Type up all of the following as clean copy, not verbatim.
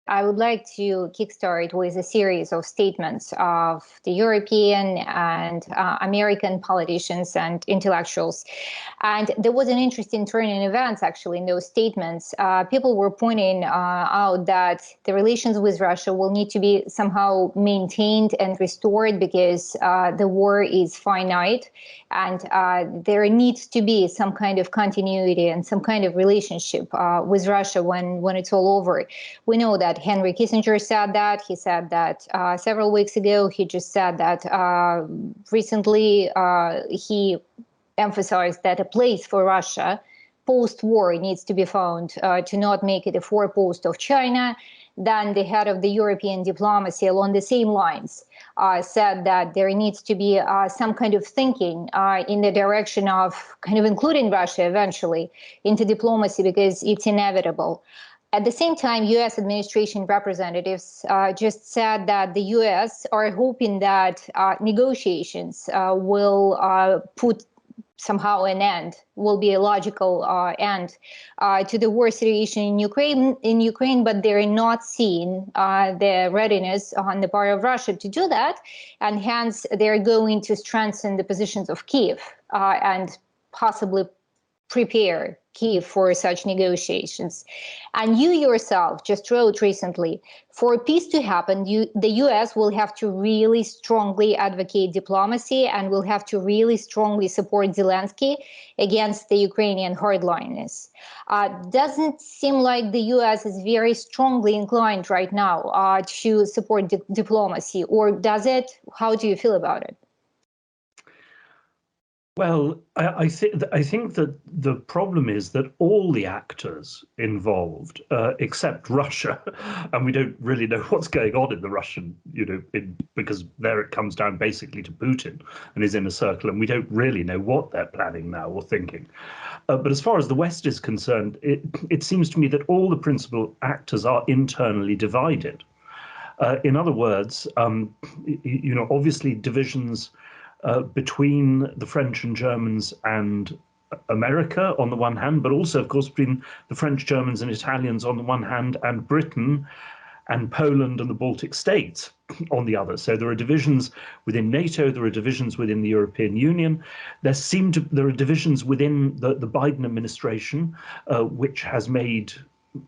I would like to kickstart with a series of statements of the European and American politicians and intellectuals. And there was an interesting turn in events, actually, in those statements. People were pointing out that the relations with Russia will need to be somehow maintained and restored because the war is finite, and there needs to be some kind of continuity and some kind of relationship with Russia when it's all over. We know that Henry Kissinger said that. He said that several weeks ago. He just said that recently. He emphasized that a place for Russia post-war needs to be found to not make it a forepost of China. Then the head of the European diplomacy, along the same lines, said that there needs to be some kind of thinking in the direction of kind of including Russia eventually into diplomacy because it's inevitable. At the same time, U.S. administration representatives just said that the U.S. are hoping that negotiations will put somehow an end, will be a logical end to the war situation in Ukraine, but they're not seeing the readiness on the part of Russia to do that, and hence they're going to strengthen the positions of Kyiv and possibly prepare Kyiv for such negotiations. And you yourself just wrote recently, for peace to happen, the U.S. will have to really strongly advocate diplomacy and will have to really strongly support Zelensky against the Ukrainian hardliners. Doesn't seem like the U.S. is very strongly inclined right now to support diplomacy, or does it? How do you feel about it? Well, I think that the problem is that all the actors involved, except Russia, and we don't really know what's going on in the Russian, because there it comes down basically to Putin and is in a circle, and we don't really know what they're planning now or thinking. But as far as the West is concerned, it seems to me that all the principal actors are internally divided. In other words, obviously divisions between the French and Germans and America on the one hand, but also, of course, between the French, Germans and Italians on the one hand, and Britain and Poland and the Baltic states on the other. So there are divisions within NATO, there are divisions within the European Union. There are divisions within the Biden administration, which has made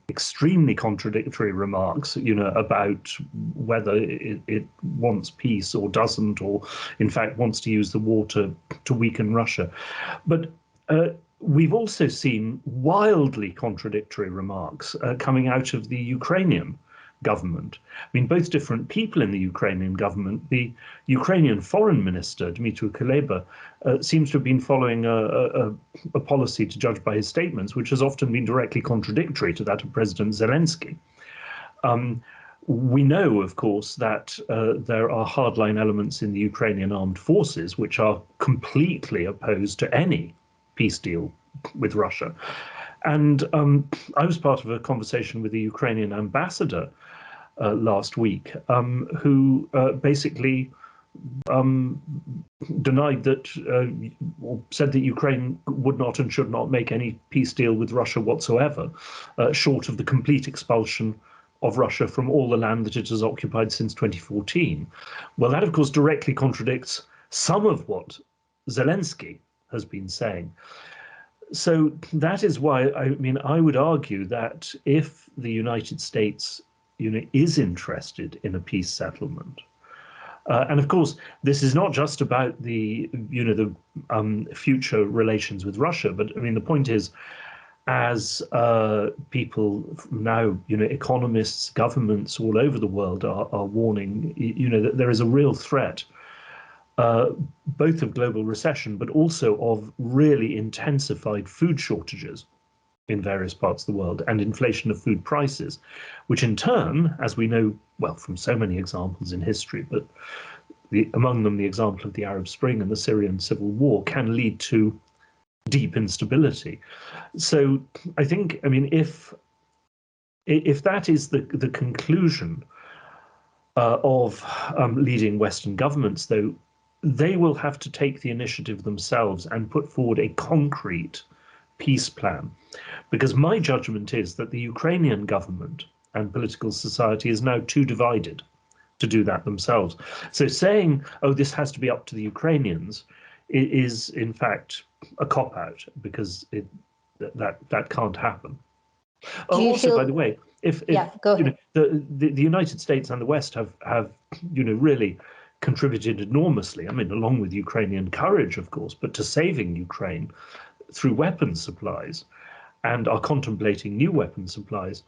extremely contradictory remarks, about whether it wants peace or doesn't, or in fact wants to use the war to weaken Russia. But we've also seen wildly contradictory remarks coming out of the Ukrainian government. I mean, both different people in the Ukrainian government. The Ukrainian foreign minister, Dmytro Kuleba, seems to have been following a policy, to judge by his statements, which has often been directly contradictory to that of President Zelensky. We know, of course, that there are hardline elements in the Ukrainian armed forces which are completely opposed to any peace deal with Russia. And I was part of a conversation with the Ukrainian ambassador last week, who basically denied that, or said that Ukraine would not and should not make any peace deal with Russia whatsoever, short of the complete expulsion of Russia from all the land that it has occupied since 2014. Well, that, of course, directly contradicts some of what Zelensky has been saying. So that is why, I would argue that if the United States, is interested in a peace settlement, and of course, this is not just about the future relations with Russia, but the point is, as people now, economists, governments all over the world are warning, that there is a real threat, both of global recession, but also of really intensified food shortages in various parts of the world, and inflation of food prices, which in turn, as we know, well, from so many examples in history, but among them the example of the Arab Spring and the Syrian civil war, can lead to deep instability. So I think, if that is the conclusion of leading Western governments, though, they will have to take the initiative themselves and put forward a concrete peace plan. Because my judgment is that the Ukrainian government and political society is now too divided to do that themselves. So saying, oh, this has to be up to the Ukrainians is in fact a cop-out, because that can't happen. Do you Also, feel? by the way, if Go you know, ahead. the United States and the West have really contributed enormously. I mean, along with Ukrainian courage, of course, but to saving Ukraine through weapons supplies, and are contemplating new weapons supplies.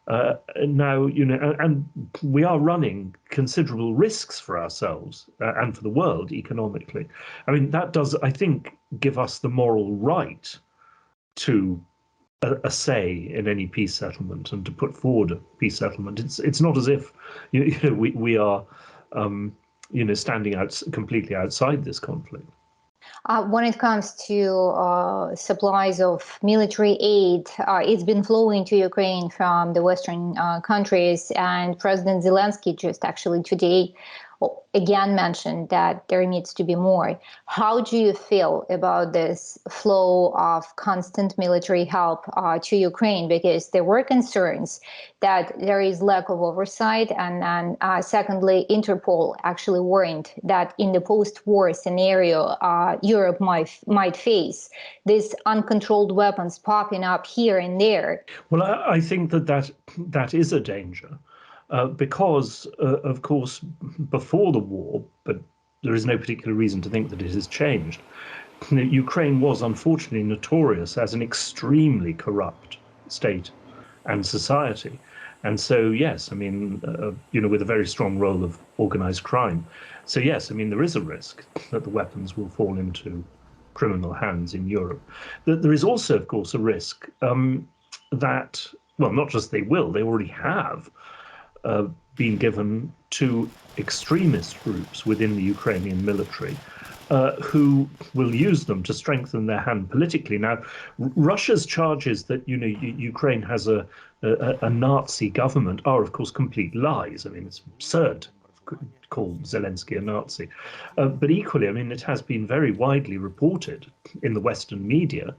Now, and we are running considerable risks for ourselves and for the world economically. I mean, that does, I think, give us the moral right to a say in any peace settlement and to put forward a peace settlement. It's not as if we are standing out completely outside this conflict. When it comes to supplies of military aid, it's been flowing to Ukraine from the Western countries, and President Zelensky just actually today again mentioned that there needs to be more. How do you feel about this flow of constant military help to Ukraine? Because there were concerns that there is lack of oversight, and secondly, Interpol actually warned that in the post-war scenario, Europe might face these uncontrolled weapons popping up here and there. Well, I think that is a danger. Because, of course, before the war, but there is no particular reason to think that it has changed, Ukraine was unfortunately notorious as an extremely corrupt state and society. And so, yes, I mean, with a very strong role of organized crime. So, yes, I mean, there is a risk that the weapons will fall into criminal hands in Europe. There is also, of course, a risk that, well, not just they already have been given to extremist groups within the Ukrainian military who will use them to strengthen their hand politically. Now, Russia's charges that Ukraine has a Nazi government are, of course, complete lies. I mean, it's absurd to call Zelensky a Nazi. But equally, I mean, it has been very widely reported in the Western media,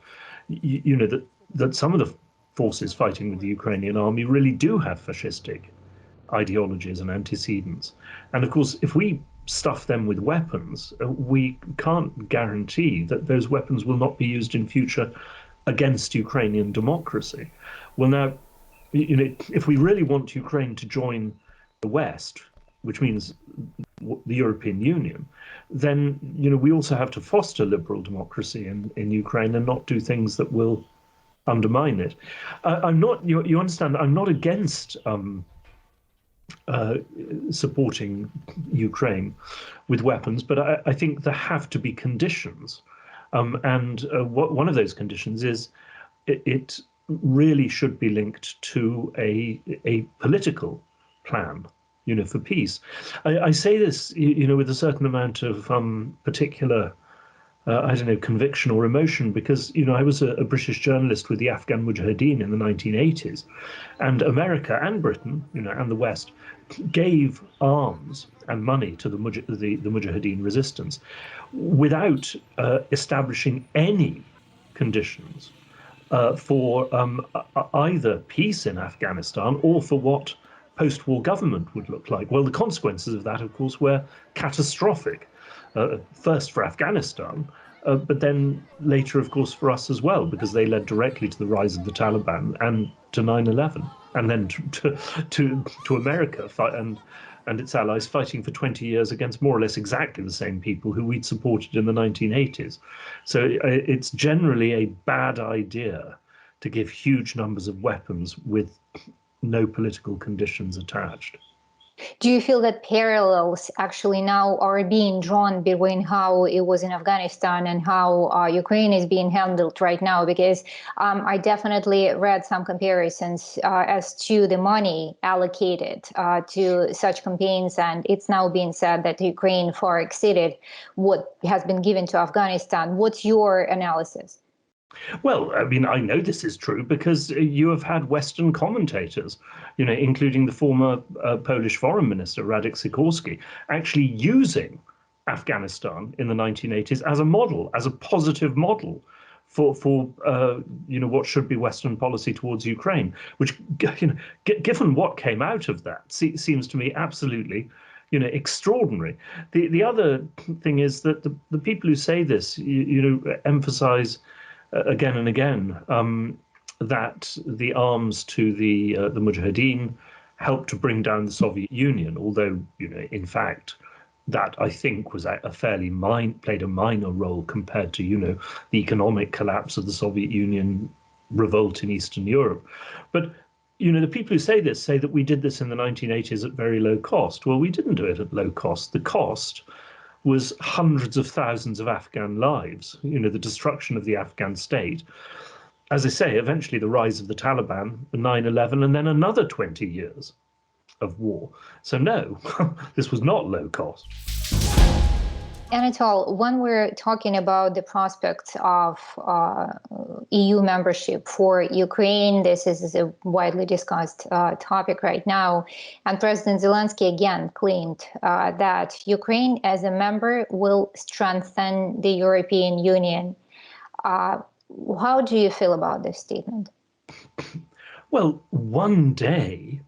that some of the forces fighting with the Ukrainian army really do have fascistic ideologies and antecedents. And of course, if we stuff them with weapons, we can't guarantee that those weapons will not be used in future against Ukrainian democracy. Well, now, if we really want Ukraine to join the West, which means the European Union, then we also have to foster liberal democracy in Ukraine and not do things that will undermine it. I'm not. You understand? I'm not against supporting Ukraine with weapons, but I think there have to be conditions, and one of those conditions is it really should be linked to a political plan, for peace. I say this, with a certain amount of particular. I don't know, conviction or emotion, because, I was a British journalist with the Afghan Mujahideen in the 1980s, and America and Britain, and the West gave arms and money to the Mujahideen resistance without establishing any conditions for either peace in Afghanistan or for what post-war government would look like. Well, the consequences of that, of course, were catastrophic. First for Afghanistan, but then later, of course, for us as well, because they led directly to the rise of the Taliban and to 9/11, and then to America and its allies fighting for 20 years against more or less exactly the same people who we'd supported in the 1980s. So it's generally a bad idea to give huge numbers of weapons with no political conditions attached. Do you feel that parallels actually now are being drawn between how it was in Afghanistan and how Ukraine is being handled right now? Because I definitely read some comparisons as to the money allocated to such campaigns, and it's now being said that Ukraine far exceeded what has been given to Afghanistan. What's your analysis? Well, I mean, I know this is true because you have had Western commentators, including the former Polish foreign minister, Radek Sikorski, actually using Afghanistan in the 1980s as a model, as a positive model for what should be Western policy towards Ukraine, which, given what came out of that, seems to me absolutely, extraordinary. The other thing is that the people who say this, emphasize again and again that the arms to the Mujahideen helped to bring down the Soviet Union, although, in fact, that I think was played a minor role compared to, the economic collapse of the Soviet Union, revolt in Eastern Europe. But, the people who say this say that we did this in the 1980s at very low cost. Well, we didn't do it at low cost. The cost was hundreds of thousands of Afghan lives, the destruction of the Afghan state. As I say, eventually the rise of the Taliban, 9/11, and then another 20 years of war. So no, this was not low cost. Anatol, when we're talking about the prospects of EU membership for Ukraine, this is a widely discussed topic right now. And President Zelensky again claimed that Ukraine as a member will strengthen the European Union. How do you feel about this statement? Well, one day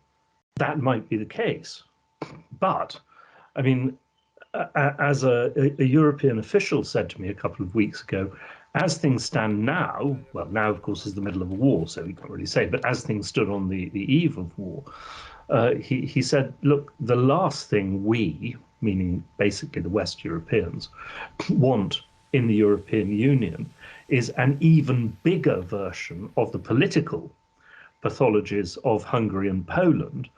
that might be the case. But, I mean, as a European official said to me a couple of weeks ago, as things stand now, well, now, of course, is the middle of a war, so we can't really say, but as things stood on the eve of war, he said, look, the last thing we, meaning basically the West Europeans, want in the European Union is an even bigger version of the political pathologies of Hungary and Poland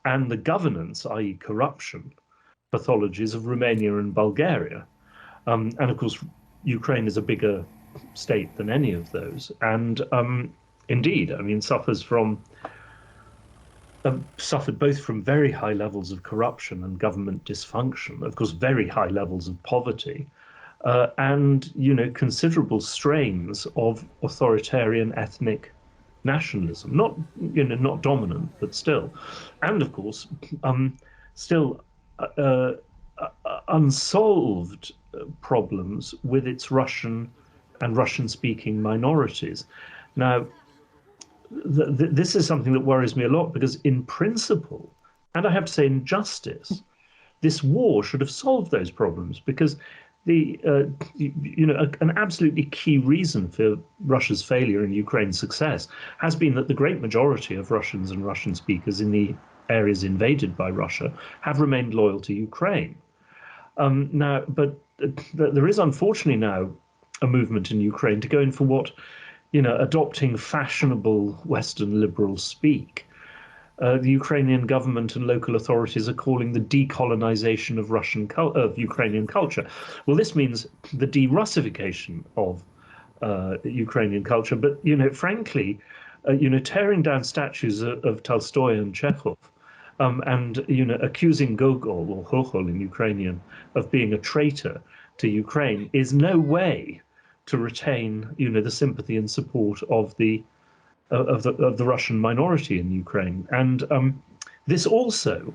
and the governance, i.e. corruption, pathologies of Romania and Bulgaria. And of course, Ukraine is a bigger state than any of those. And indeed, I mean, suffered both from very high levels of corruption and government dysfunction, of course, very high levels of poverty, and, considerable strains of authoritarian ethnic nationalism, not dominant, but still. And of course, still unsolved problems with its Russian and Russian-speaking minorities. Now, this is something that worries me a lot because in principle, and I have to say in justice, this war should have solved those problems because an absolutely key reason for Russia's failure and Ukraine's success has been that the great majority of Russians and Russian speakers in the areas invaded by Russia have remained loyal to Ukraine. But there is unfortunately now a movement in Ukraine to go in for what, adopting fashionable Western liberal speak. The Ukrainian government and local authorities are calling the decolonization of Ukrainian culture. Well, this means the de-Russification of Ukrainian culture. But frankly, tearing down statues of Tolstoy and Chekhov, and accusing Gogol or Hochol in Ukrainian of being a traitor to Ukraine is no way to retain the sympathy and support of the Russian minority in Ukraine. And this also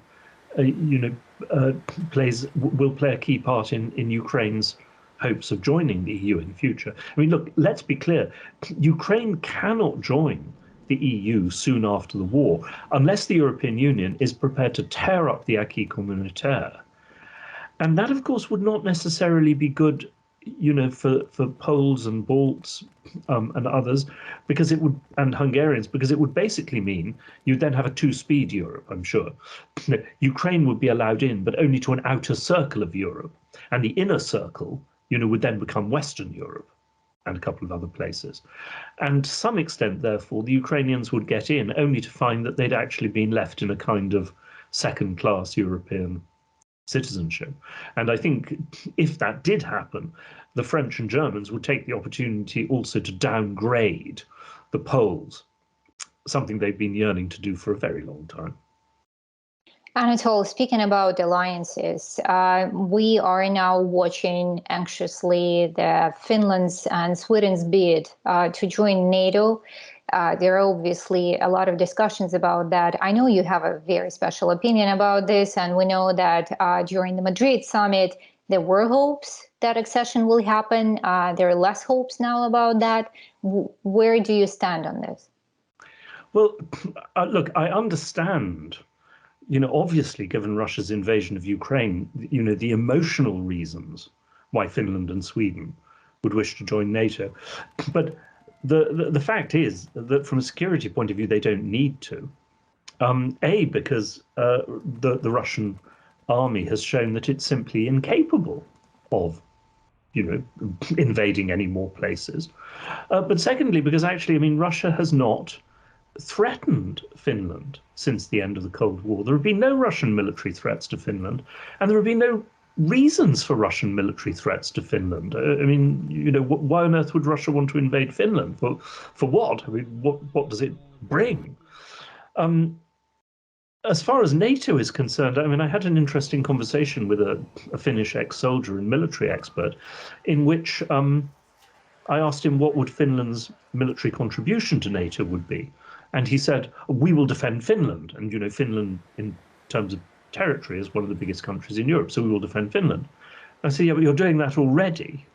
will play a key part in Ukraine's hopes of joining the EU in the future. I mean, look, let's be clear, Ukraine cannot join the EU soon after the war unless the European Union is prepared to tear up the acquis communautaire. And that, of course, would not necessarily be good for Poles and Balts and others, and Hungarians, because it would basically mean you'd then have a two-speed Europe, I'm sure. Ukraine would be allowed in, but only to an outer circle of Europe. And the inner circle, would then become Western Europe and a couple of other places. And to some extent, therefore, the Ukrainians would get in only to find that they'd actually been left in a kind of second-class European citizenship. And I think if that did happen, the French and Germans would take the opportunity also to downgrade the Poles, something they've been yearning to do for a very long time. Anatol, speaking about alliances, we are now watching anxiously the Finland's and Sweden's bid to join NATO. There are obviously a lot of discussions about that. I know you have a very special opinion about this, and we know that during the Madrid summit, There were hopes that accession will happen. There are less hopes now about that. Where do you stand on this? Well, look, I understand, obviously, given Russia's invasion of Ukraine, the emotional reasons why Finland and Sweden would wish to join NATO. But the fact is that from a security point of view, they don't need to. Because the Russian army has shown that it's simply incapable of, invading any more places. But secondly, because actually, I mean, Russia has not threatened Finland since the end of the Cold War. There have been no Russian military threats to Finland, and there have been no reasons for Russian military threats to Finland. I mean, why on earth would Russia want to invade Finland? For what? I mean, what does it bring? As far as NATO is concerned, I mean, I had an interesting conversation with a Finnish ex-soldier and military expert, in which I asked him what would Finland's military contribution to NATO would be. And he said, we will defend Finland. And, Finland, in terms of territory, is one of the biggest countries in Europe, so we will defend Finland. I said, yeah, but you're doing that already,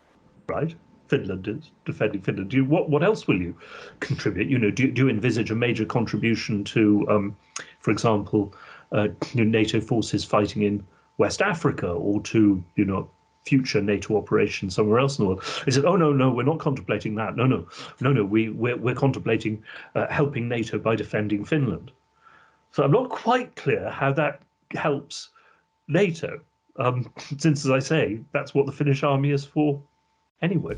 right? Finland is defending Finland. What else will you contribute? Do you envisage a major contribution to, for example, NATO forces fighting in West Africa, or to, future NATO operations somewhere else in the world? He said, oh, no, we're not contemplating that. No, we're contemplating helping NATO by defending Finland. So I'm not quite clear how that helps NATO, since, as I say, that's what the Finnish army is for anyway.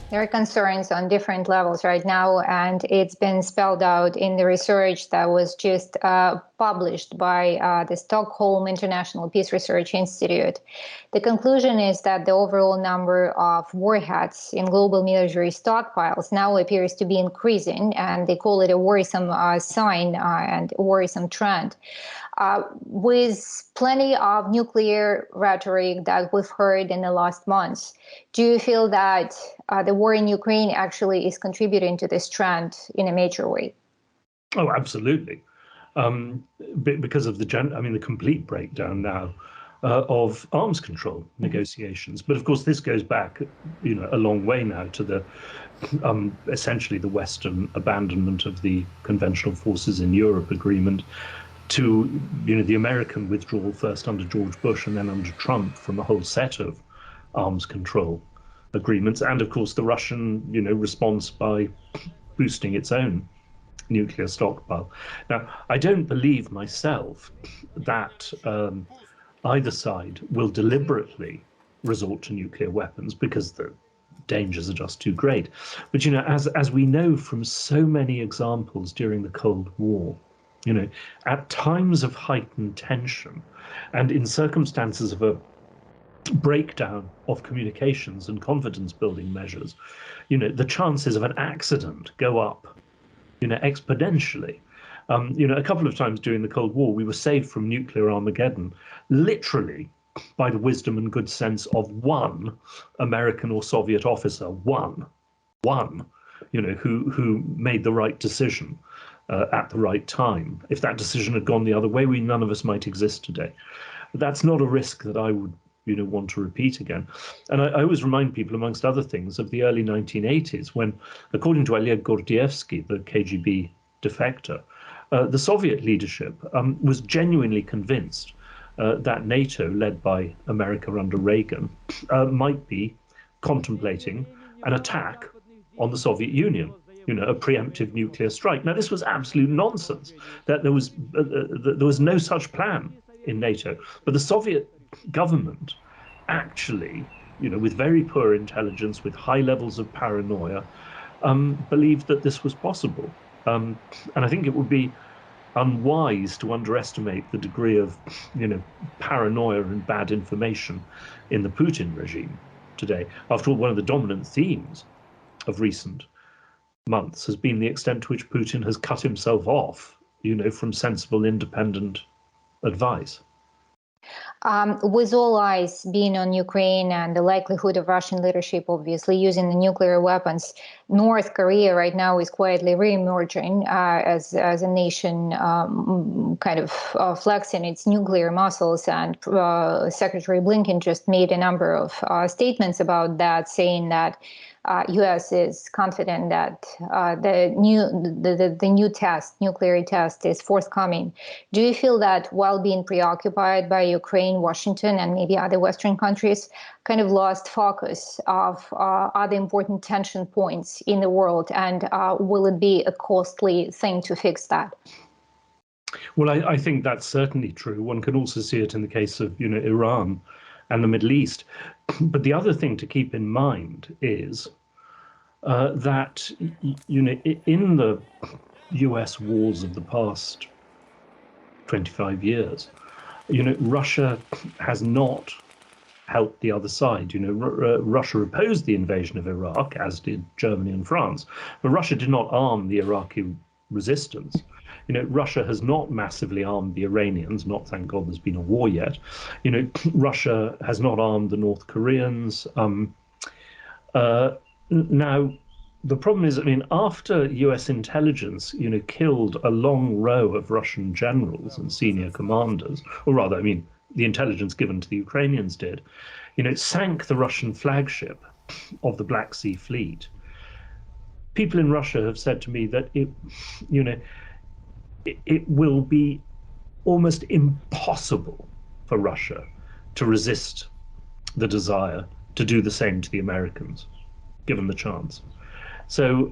There are concerns on different levels right now, and it's been spelled out in the research that was just published by the Stockholm International Peace Research Institute. The conclusion is that the overall number of warheads in global military stockpiles now appears to be increasing, and they call it a worrisome sign and a worrisome trend. With plenty of nuclear rhetoric that we've heard in the last months, do you feel that the war in Ukraine actually is contributing to this trend in a major way? Oh, absolutely. Because of the complete breakdown now of arms control negotiations. But of course, this goes back, a long way now to the essentially the Western abandonment of the conventional forces in Europe agreement, to the American withdrawal first under George Bush and then under Trump from a whole set of arms control agreements, and of course the Russian response by boosting its own nuclear stockpile. Now, I don't believe myself that either side will deliberately resort to nuclear weapons, because the dangers are just too great. But as we know from so many examples during the Cold War, at times of heightened tension and in circumstances of a breakdown of communications and confidence building measures, the chances of an accident go up, exponentially. A couple of times during the Cold War, we were saved from nuclear Armageddon, literally by the wisdom and good sense of one American or Soviet officer, one, who made the right decision at the right time. If that decision had gone the other way, none of us might exist today. But that's not a risk that I would want to repeat again. And I always remind people, amongst other things, of the early 1980s, when, according to Oleg Gordievsky, the KGB defector, the Soviet leadership was genuinely convinced that NATO, led by America under Reagan, might be contemplating an attack on the Soviet Union, a preemptive nuclear strike. Now, this was absolute nonsense. That there was no such plan in NATO. But the Soviet government actually, with very poor intelligence, with high levels of paranoia, believed that this was possible. And I think it would be unwise to underestimate the degree of, paranoia and bad information in the Putin regime today. After all, one of the dominant themes of recent months has been the extent to which Putin has cut himself off, from sensible, independent advice. With all eyes being on Ukraine and the likelihood of Russian leadership obviously using the nuclear weapons, North Korea right now is quietly re-emerging as a nation kind of flexing its nuclear muscles. And Secretary Blinken just made a number of statements about that, saying that U.S. is confident that the new nuclear test, is forthcoming. Do you feel that while being preoccupied by Ukraine, Washington, and maybe other Western countries kind of lost focus of other important tension points in the world? And will it be a costly thing to fix that? Well, I think that's certainly true. One can also see it in the case of, Iran and the Middle East. But the other thing to keep in mind is that, in the US wars of the past 25 years, Russia has not helped the other side. Russia opposed the invasion of Iraq, as did Germany and France, but Russia did not arm the Iraqi resistance. Russia has not massively armed the Iranians, not thank God there's been a war yet. Russia has not armed the North Koreans. Now, the problem is, after US intelligence, killed a long row of Russian generals and senior commanders, or rather, the intelligence given to the Ukrainians did, it sank the Russian flagship of the Black Sea Fleet. People in Russia have said to me that it will be almost impossible for Russia to resist the desire to do the same to the Americans, given the chance. So,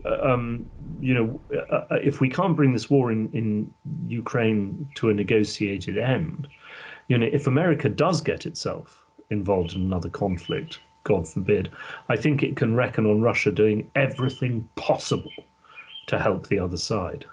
if we can't bring this war in Ukraine to a negotiated end, if America does get itself involved in another conflict, God forbid, I think it can reckon on Russia doing everything possible to help the other side.